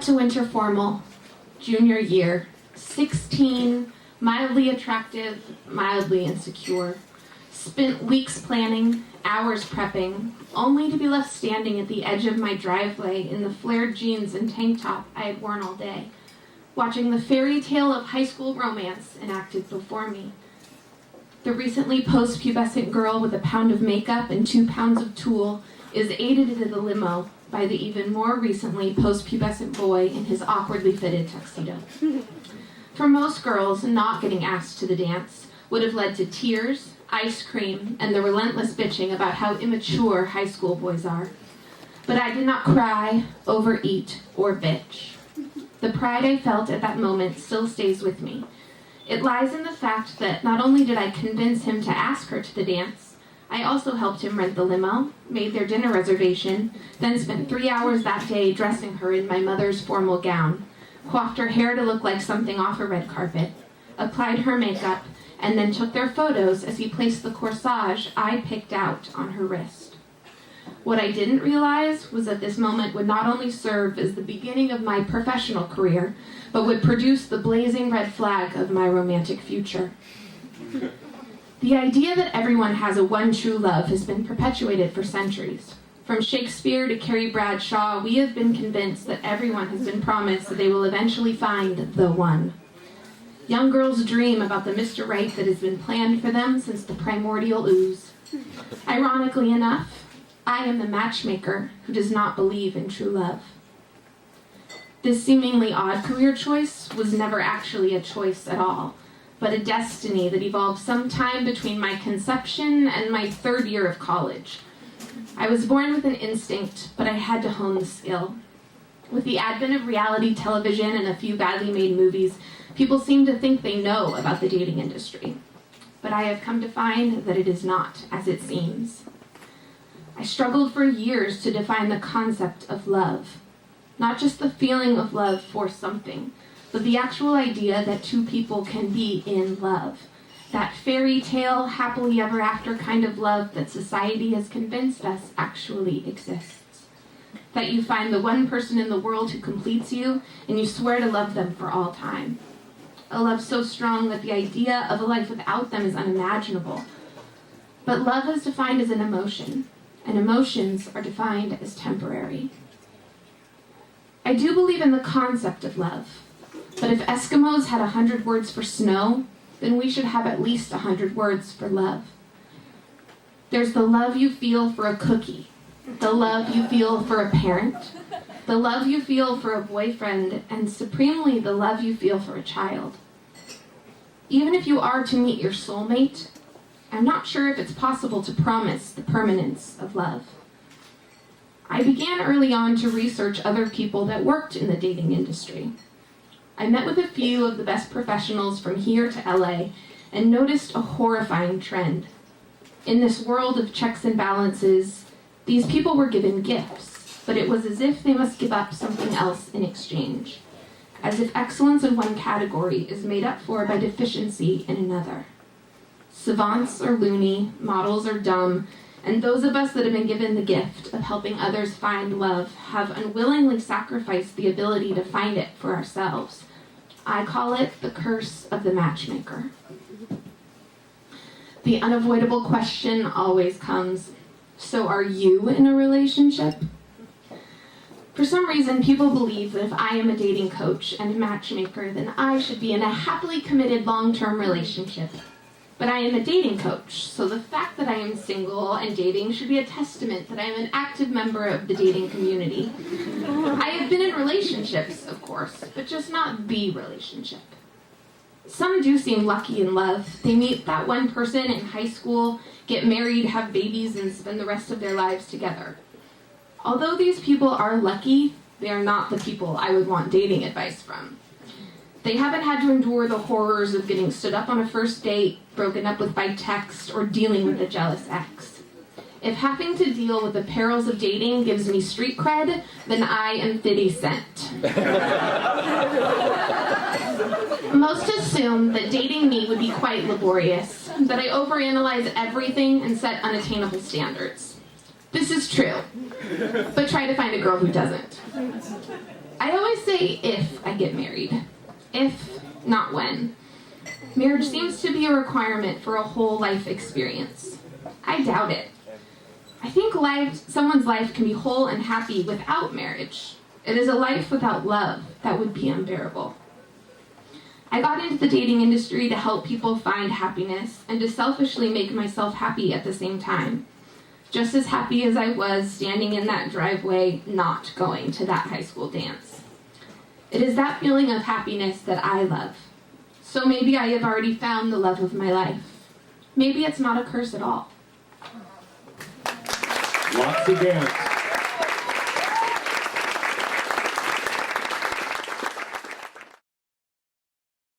cut to winter formal, junior year, 16, mildly attractive, mildly insecure. Spent weeks planning, hours prepping, only to be left standing at the edge of my driveway in the flared jeans and tank top I had worn all day, watching the fairy tale of high school romance enacted before me. The recently post-pubescent girl with a pound of makeup and 2 pounds of tulle is aided into the limo by the even more recently post-pubescent boy in his awkwardly fitted tuxedo. For most girls, not getting asked to the dance would have led to tears, ice cream, and the relentless bitching about how immature high school boys are. But I did not cry, overeat, or bitch. The pride I felt at that moment still stays with me. It lies in the fact that not only did I convince him to ask her to the dance, I also helped him rent the limo, made their dinner reservation, then spent 3 hours that day dressing her in my mother's formal gown, coiffed her hair to look like something off a red carpet, applied her makeup, and then took their photos as he placed the corsage I picked out on her wrist. What I didn't realize was that this moment would not only serve as the beginning of my professional career, but would produce the blazing red flag of my romantic future. The idea that everyone has a one true love has been perpetuated for centuries. From Shakespeare to Carrie Bradshaw, we have been convinced that everyone has been promised that they will eventually find the one. Young girls dream about the Mr. Right that has been planned for them since the primordial ooze. Ironically enough, I am the matchmaker who does not believe in true love. This seemingly odd career choice was never actually a choice at all, but a destiny that evolved sometime between my conception and my 3rd year of college. I was born with an instinct, but I had to hone the skill. With the advent of reality television and a few badly made movies, people seem to think they know about the dating industry. But I have come to find that it is not as it seems. I struggled for years to define the concept of love. Not just the feeling of love for something, but the actual idea that 2 people can be in love. That fairy tale, happily ever after kind of love that society has convinced us actually exists. That you find the one person in the world who completes you, and you swear to love them for all time. A love so strong that the idea of a life without them is unimaginable. But love is defined as an emotion, and emotions are defined as temporary. I do believe in the concept of love, but if Eskimos had 100 words for snow, then we should have at least 100 words for love. There's the love you feel for a cookie, the love you feel for a parent, the love you feel for a boyfriend, and supremely the love you feel for a child. Even if you are to meet your soulmate, I'm not sure if it's possible to promise the permanence of love. I began early on to research other people that worked in the dating industry. I met with a few of the best professionals from here to LA and noticed a horrifying trend. In this world of checks and balances, these people were given gifts, but it was as if they must give up something else in exchange, as if excellence in one category is made up for by deficiency in another. Savants are loony, models are dumb, and those of us that have been given the gift of helping others find love have unwillingly sacrificed the ability to find it for ourselves. I call it the curse of the matchmaker. The unavoidable question always comes, so are you in a relationship? For some reason, people believe that if I am a dating coach and matchmaker, then I should be in a happily committed long-term relationship. But I am a dating coach, so the fact that I am single and dating should be a testament that I am an active member of the dating community. I have been in relationships, of course, but just not the relationship. Some do seem lucky in love. They meet that one person in high school, get married, have babies, and spend the rest of their lives together. Although these people are lucky, they are not the people I would want dating advice from. They haven't had to endure the horrors of getting stood up on a first date, broken up with by text, or dealing with a jealous ex. If having to deal with the perils of dating gives me street cred, then I am 50 Cent. Most assume that dating me would be quite laborious, that I overanalyze everything and set unattainable standards. This is true, but try to find a girl who doesn't. I always say if I get married. If, not when. Marriage seems to be a requirement for a whole life experience. I doubt it. I think someone's life can be whole and happy without marriage. It is a life without love that would be unbearable. I got into the dating industry to help people find happiness and to selfishly make myself happy at the same time. Just as happy as I was standing in that driveway not going to that high school dance. It is that feeling of happiness that I love. So maybe I have already found the love of my life. Maybe it's not a curse at all. Loxie Gant.